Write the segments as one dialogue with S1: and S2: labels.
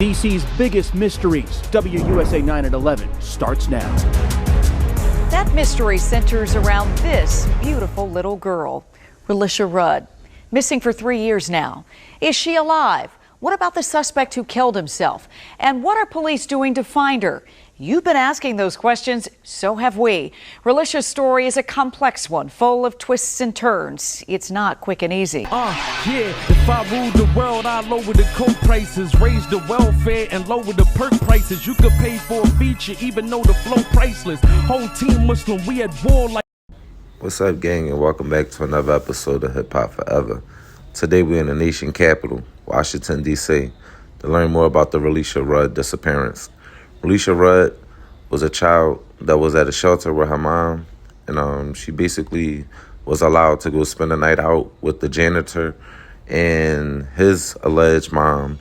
S1: DC's biggest mysteries, WUSA 9 at 11, starts now.
S2: That mystery centers around this beautiful little girl, Relisha Rudd. Missing for 3 years now. Is she alive? What about the suspect who killed himself? And what are police doing to find her? You've been asking those questions, so have we. Relisha's story is a complex one, full of twists and turns. It's not quick and easy.
S3: Yeah, if I ruled the world, I'd lower the coke prices, raise the welfare, and lower the perk prices. You could pay for a feature, even though the flow priceless. Whole team Muslim, we at war like...
S4: What's up, gang, and welcome back to another episode of Hip Hop Forever. Today we're in the nation capital, Washington, D.C., to learn more about the Relisha Rudd disappearance. Relisha Rudd was a child that was at a shelter with her mom, and she basically was allowed to go spend the night out with the janitor and his alleged mom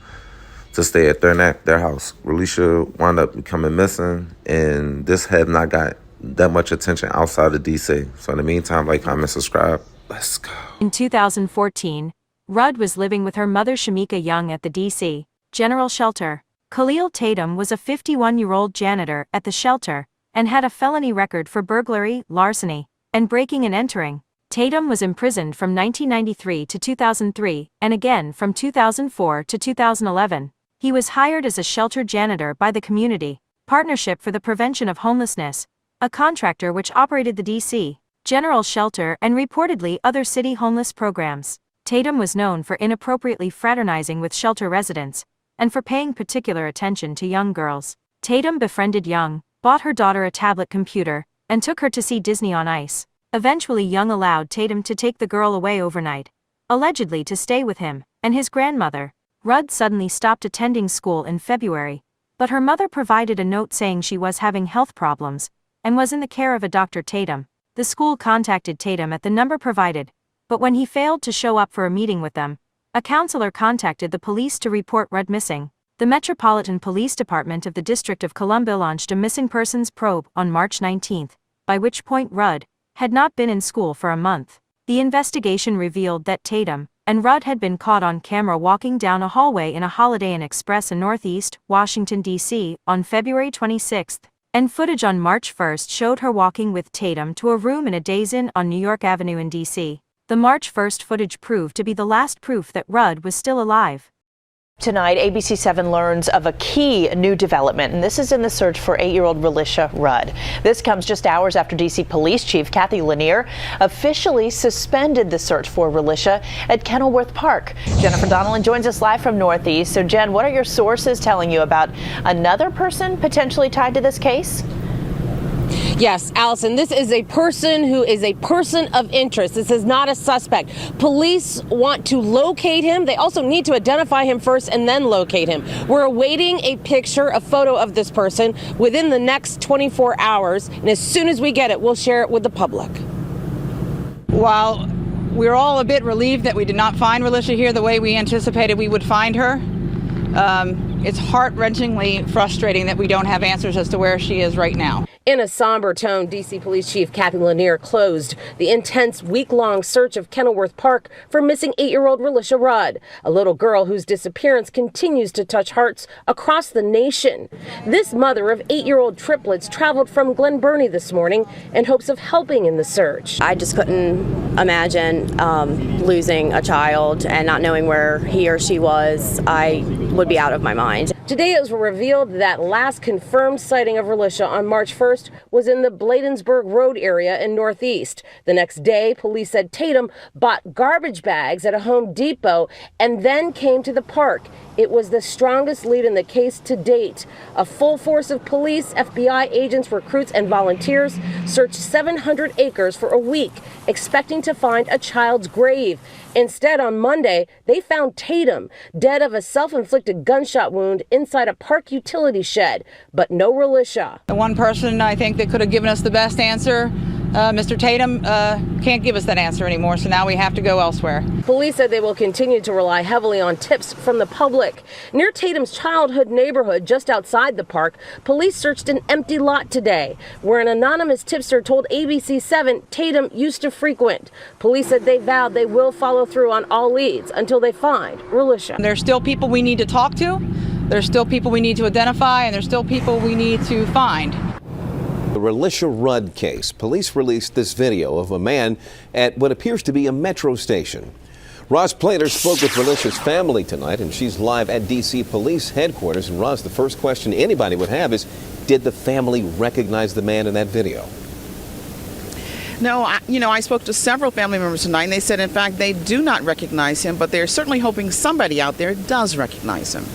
S4: to stay at their house. Relisha wound up becoming missing, and this had not got that much attention outside of D.C. So in the meantime, like, comment, subscribe. Let's go.
S5: In 2014, Rudd was living with her mother Shamika Young at the D.C. General Shelter. Kahlil Tatum was a 51-year-old janitor at the shelter and had a felony record for burglary, larceny, and breaking and entering. Tatum was imprisoned from 1993 to 2003 and again from 2004 to 2011. He was hired as a shelter janitor by the Community Partnership for the Prevention of Homelessness, a contractor which operated the D.C. General Shelter and reportedly other city homeless programs. Tatum was known for inappropriately fraternizing with shelter residents and for paying particular attention to young girls. Tatum befriended Young, bought her daughter a tablet computer, and took her to see Disney on Ice. Eventually Young allowed Tatum to take the girl away overnight, allegedly to stay with him and his grandmother. Rudd suddenly stopped attending school in February, but her mother provided a note saying she was having health problems and was in the care of a Dr. Tatum. The school contacted Tatum at the number provided, but when he failed to show up for a meeting with them, a counselor contacted the police to report Rudd missing. The Metropolitan Police Department of the District of Columbia launched a missing persons probe on March 19, by which point Rudd had not been in school for a month. The investigation revealed that Tatum and Rudd had been caught on camera walking down a hallway in a Holiday Inn Express in Northeast Washington, D.C. on February 26, and footage on March 1 showed her walking with Tatum to a room in a Days Inn on New York Avenue in D.C. The March 1 footage proved to be the last proof that Rudd was still alive.
S6: Tonight, ABC 7 learns of a key new development, and this is in the search for 8-year-old Relisha Rudd. This comes just hours after D.C. Police Chief Kahlil Tatum officially suspended the search for Relisha at Kenilworth Park. Jennifer Donnellan joins us live from Northeast. So, Jen, what are your sources telling you about another person potentially tied to this case?
S7: Yes, Allison, this is a person who is a person of interest. This is not a suspect. Police want to locate him. They also need to identify him first and then locate him. We're awaiting a picture, a photo of this person within the next 24 hours. And as soon as we get it, we'll share it with the public.
S8: While we're all a bit relieved that we did not find Relisha here the way we anticipated we would find her, it's heart-wrenchingly frustrating that we don't have answers as to where she is right now.
S7: In a somber tone, D.C. Police Chief Kahlil Tatum closed the intense week-long search of Kenilworth Park for missing 8-year-old Relisha Rudd, a little girl whose disappearance continues to touch hearts across the nation. This mother of 8-year-old triplets traveled from Glen Burnie this morning in hopes of helping in the search.
S9: I just couldn't imagine losing a child and not knowing where he or she was. I would be out of my mind.
S7: Today it was revealed that last confirmed sighting of Relisha on March 1st was in the Bladensburg Road area in Northeast. The next day, police said Tatum bought garbage bags at a Home Depot and then came to the park. It was the strongest lead in the case to date. A full force of police, FBI agents, recruits, and volunteers searched 700 acres for a week, expecting to find a child's grave. Instead, on Monday, they found Tatum dead of a self-inflicted gunshot wound inside a park utility shed, but no Relisha.
S8: The one person I think that could have given us the best answer, Mr. Tatum, can't give us that answer anymore, so now we have to go elsewhere.
S7: Police said they will continue to rely heavily on tips from the public. Near Tatum's childhood neighborhood, just outside the park, police searched an empty lot today, where an anonymous tipster told ABC 7 Tatum used to frequent. Police said they vowed they will follow through on all leads until they find Relisha.
S8: There's still people we need to talk to. There's still people we need to identify, and there's still people we need to find.
S10: The Relisha Rudd case. Police released this video of a man at what appears to be a metro station. Roz Plater spoke with Relisha's family tonight, and she's live at D.C. Police headquarters. And Roz, the first question anybody would have is, did the family recognize the man in that video?
S11: No, I spoke to several family members tonight, and they said, in fact, they do not recognize him, but they're certainly hoping somebody out there does recognize him.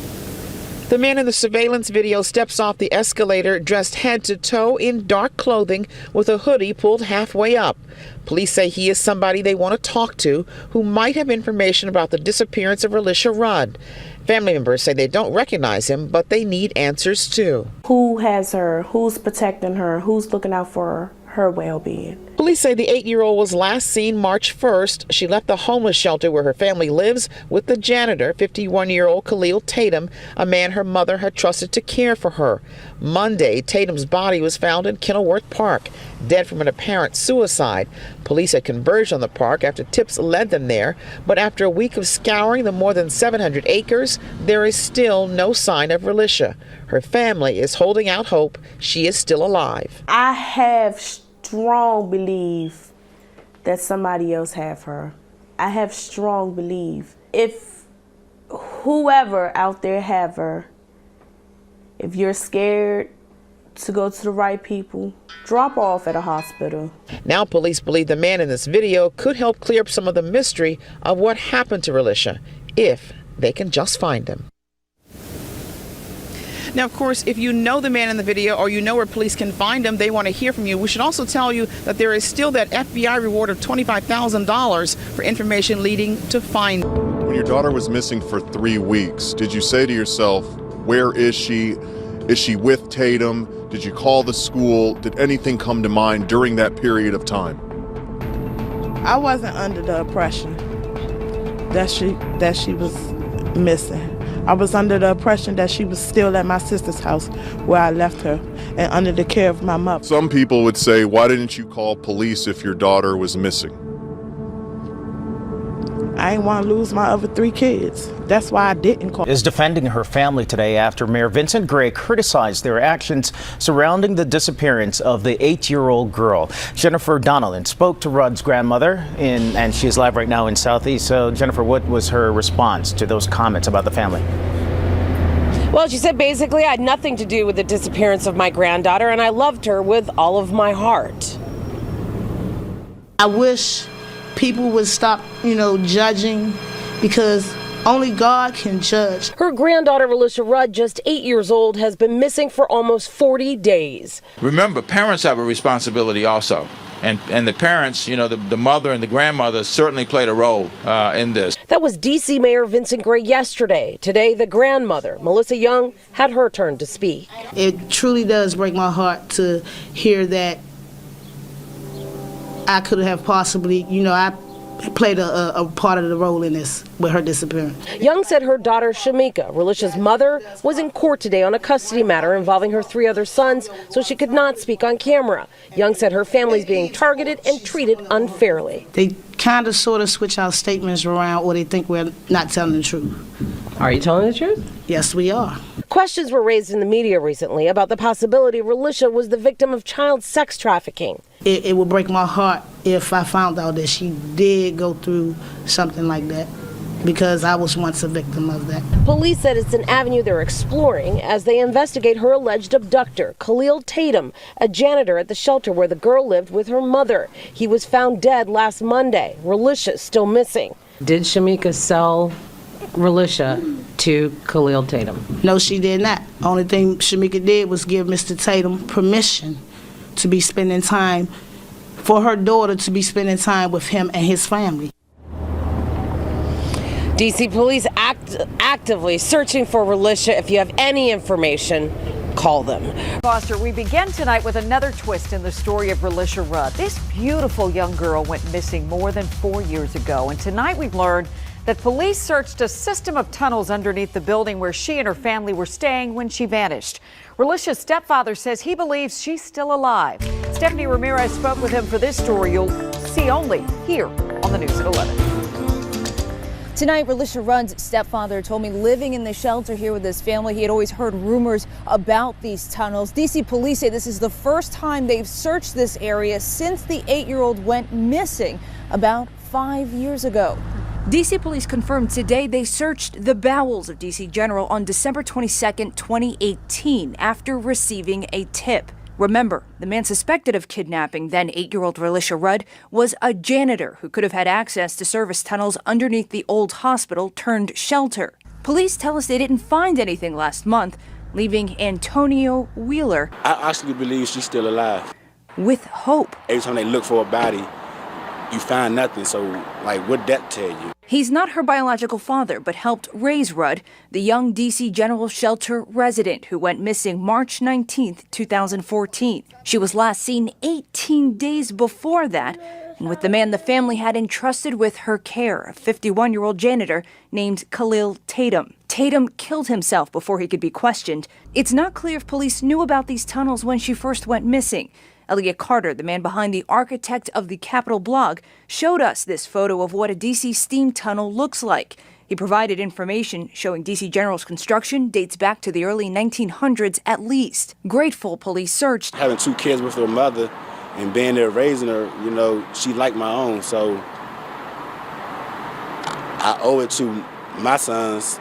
S11: The man in the surveillance video steps off the escalator dressed head to toe in dark clothing with a hoodie pulled halfway up. Police say he is somebody they want to talk to who might have information about the disappearance of Relisha Rudd. Family members say they don't recognize him, but they need answers too.
S12: Who has her? Who's protecting her? Who's looking out for her well-being?
S11: Police say the 8-year-old was last seen March 1st. She left the homeless shelter where her family lives with the janitor, 51-year-old Kahlil Tatum, a man her mother had trusted to care for her. Monday, Tatum's body was found in Kenilworth Park, dead from an apparent suicide. Police had converged on the park after tips led them there, but after a week of scouring the more than 700 acres, there is still no sign of Relisha. Her family is holding out hope she is still alive.
S12: I have strong belief that somebody else have her. I have strong belief. If whoever out there have her, if you're scared to go to the right people, drop off at a hospital.
S11: Now police believe the man in this video could help clear up some of the mystery of what happened to Relisha, if they can just find him. Now, of course, if you know the man in the video or you know where police can find him, they want to hear from you. We should also tell you that there is still that FBI reward of $25,000 for information leading to find.
S13: When your daughter was missing for 3 weeks, did you say to yourself, where is she? Is she with Tatum? Did you call the school? Did anything come to mind during that period of time?
S14: I wasn't under the impression that she was missing. I was under the impression that she was still at my sister's house where I left her and under the care of my mother.
S13: Some people would say, why didn't you call police if your daughter was missing?
S14: I didn't want to lose my other 3 kids. That's why I didn't call.
S15: Is defending her family today after Mayor Vincent Gray criticized their actions surrounding the disappearance of the 8-year-old girl. Jennifer Donnellan spoke to Rudd's grandmother, and she is live right now in Southeast. So, Jennifer, what was her response to those comments about the family?
S7: Well, she said basically I had nothing to do with the disappearance of my granddaughter, and I loved her with all of my heart.
S16: I wish people would stop, judging, because only God can judge.
S7: Her granddaughter, Relisha Rudd, just 8 years old, has been missing for almost 40 days.
S17: Remember, parents have a responsibility also. And the parents, the mother and the grandmother certainly played a role in this.
S7: That was D.C. Mayor Vincent Gray yesterday. Today, the grandmother, Relisha Young, had her turn to speak.
S16: It truly does break my heart to hear that I could have possibly, I played a part of the role in this with her disappearance.
S7: Young said her daughter, Shamika, Relisha's mother, was in court today on a custody matter involving her 3 other sons, so she could not speak on camera. Young said her family's being targeted and treated unfairly.
S16: They kind of sort of switch our statements around, or they think we're not telling the truth.
S7: Are you telling the truth?
S16: Yes, we are.
S7: Questions were raised in the media recently about the possibility Relisha was the victim of child sex trafficking.
S16: It would break my heart if I found out that she did go through something like that, because I was once a victim of that.
S7: Police said it's an avenue they're exploring as they investigate her alleged abductor, Kahlil Tatum, a janitor at the shelter where the girl lived with her mother. He was found dead last Monday. Relisha's still missing.
S18: Did Shamika sell Relisha to Kahlil Tatum?
S16: No, she did not. Only thing Shamika did was give Mr. Tatum permission to be spending time, for her daughter to be spending time with him and his family.
S7: D.C. police actively searching for Relisha. If you have any information, call them.
S2: Foster, we begin tonight with another twist in the story of Relisha Rudd. This beautiful young girl went missing more than 4 years ago, and tonight we've learned that police searched a system of tunnels underneath the building where she and her family were staying when she vanished. Relisha's stepfather says he believes she's still alive. Stephanie Ramirez spoke with him for this story you'll see only here on the News at 11.
S19: Tonight, Relisha Rudd's stepfather told me living in the shelter here with his family, he had always heard rumors about these tunnels. D.C. police say this is the first time they've searched this area since the 8-year-old went missing about 5 years ago. D.C. police confirmed today they searched the bowels of D.C. General on December 22nd, 2018, after receiving a tip. Remember, the man suspected of kidnapping then 8-year-old Relisha Rudd was a janitor who could have had access to service tunnels underneath the old hospital turned shelter. Police tell us they didn't find anything last month, leaving Antonio Wheeler
S20: I actually believe she's still alive.
S19: with hope.
S20: Every time they look for a body, you find nothing. So, like, what'd that tell you?
S19: He's not her biological father, but helped raise Rudd, the young D.C. General Shelter resident who went missing March 19, 2014. She was last seen 18 days before that, and with the man the family had entrusted with her care, a 51-year-old janitor named Kahlil Tatum. Tatum killed himself before he could be questioned. It's not clear if police knew about these tunnels when she first went missing. Elliot Carter, the man behind the architect of the Capitol blog, showed us this photo of what a D.C. steam tunnel looks like. He provided information showing D.C. General's construction dates back to the early 1900s at least. Grateful police searched.
S20: Having 2 kids with her mother and being there raising her, you know, she like my own. So I owe it to my sons,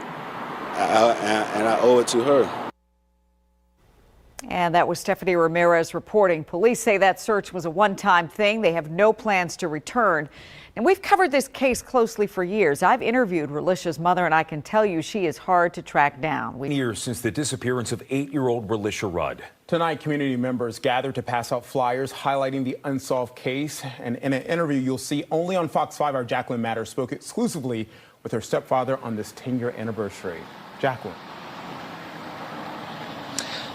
S20: and I owe it to her.
S2: And that was Stephanie Ramirez reporting. Police say that search was a one-time thing. They have no plans to return. And we've covered this case closely for years. I've interviewed Relisha's mother, and I can tell you she is hard to track down.
S21: Years since the disappearance of 8-year-old Relisha Rudd. Tonight, community members gathered to pass out flyers highlighting the unsolved case. And in an interview you'll see only on Fox 5, our Jacqueline Matters spoke exclusively with her stepfather on this 10-year anniversary. Jacqueline.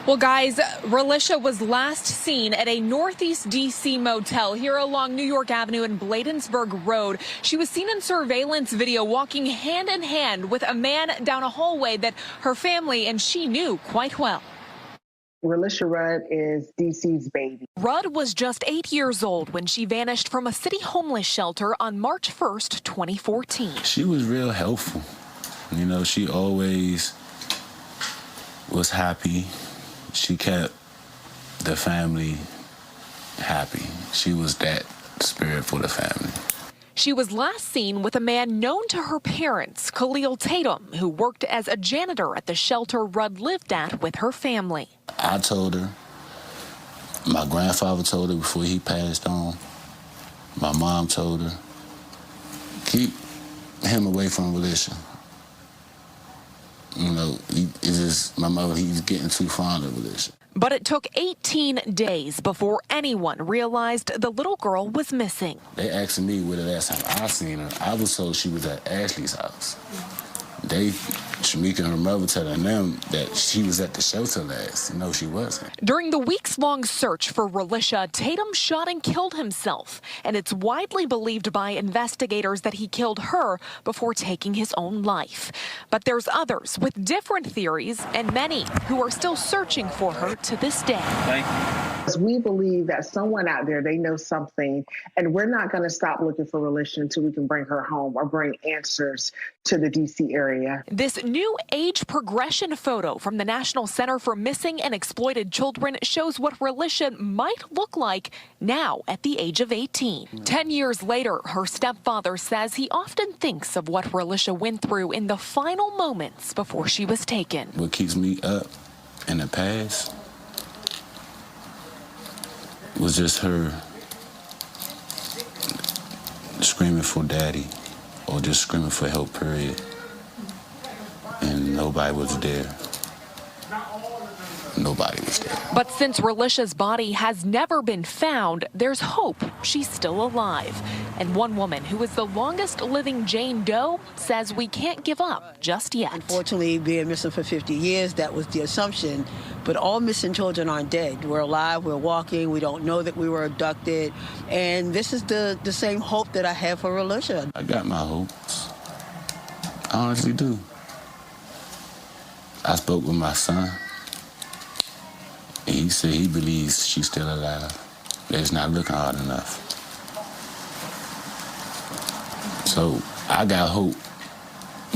S22: Well, guys, Relisha was last seen at a Northeast D.C. motel here along New York Avenue and Bladensburg Road. She was seen in surveillance video walking hand in hand with a man down a hallway that her family and she knew quite well.
S23: Relisha Rudd is D.C.'s baby.
S22: Rudd was just 8 years old when she vanished from a city homeless shelter on March 1st, 2014.
S24: She was real helpful. You know, she always was happy. She kept the family happy. She was that spirit for the family.
S22: She was last seen with a man known to her parents, Kahlil Tatum, who worked as a janitor at the shelter Rudd lived at with her family.
S24: I told her, my grandfather told her before he passed on, my mom told her, keep him away from Relisha. You know, my mother, he's getting too fond of Relisha.
S22: But it took 18 days before anyone realized the little girl was missing.
S24: They asked me where the last time I seen her. I was told she was at Ashley's house. Shamika and her mother telling them that she was at the shelter last. No, she wasn't.
S22: During the weeks-long search for Relisha, Tatum shot and killed himself. And it's widely believed by investigators that he killed her before taking his own life. But there's others with different theories and many who are still searching for her to this day.
S23: Thank you. We believe that someone out there, they know something, and we're not going to stop looking for Relisha until we can bring her home or bring answers to the D.C. area.
S22: This new age progression photo from the National Center for Missing and Exploited Children shows what Relisha might look like now at the age of 18. 10 years later, her stepfather says he often thinks of what Relisha went through in the final moments before she was taken.
S24: What keeps me up in the past was just her screaming for daddy or just screaming for help, period. And nobody was there. Nobody was there.
S22: But since Relisha's body has never been found, there's hope she's still alive. And one woman who is the longest living Jane Doe says we can't give up just yet.
S25: Unfortunately, being missing for 50 years, that was the assumption. But all missing children aren't dead. We're alive, we're walking, we don't know that we were abducted. And this is the same hope that I have for Relisha.
S24: I got my hopes. I honestly do. I spoke with my son. And he said he believes she's still alive. That it's not looking hard enough. So I got hope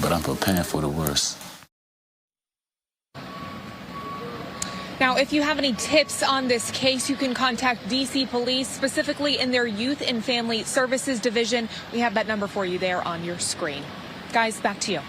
S24: but I'm preparing for the worst.
S22: Now, if you have any tips on this case, you can contact D.C. Police, specifically in their Youth and Family Services Division. We have that number for you there on your screen. Guys, back to you.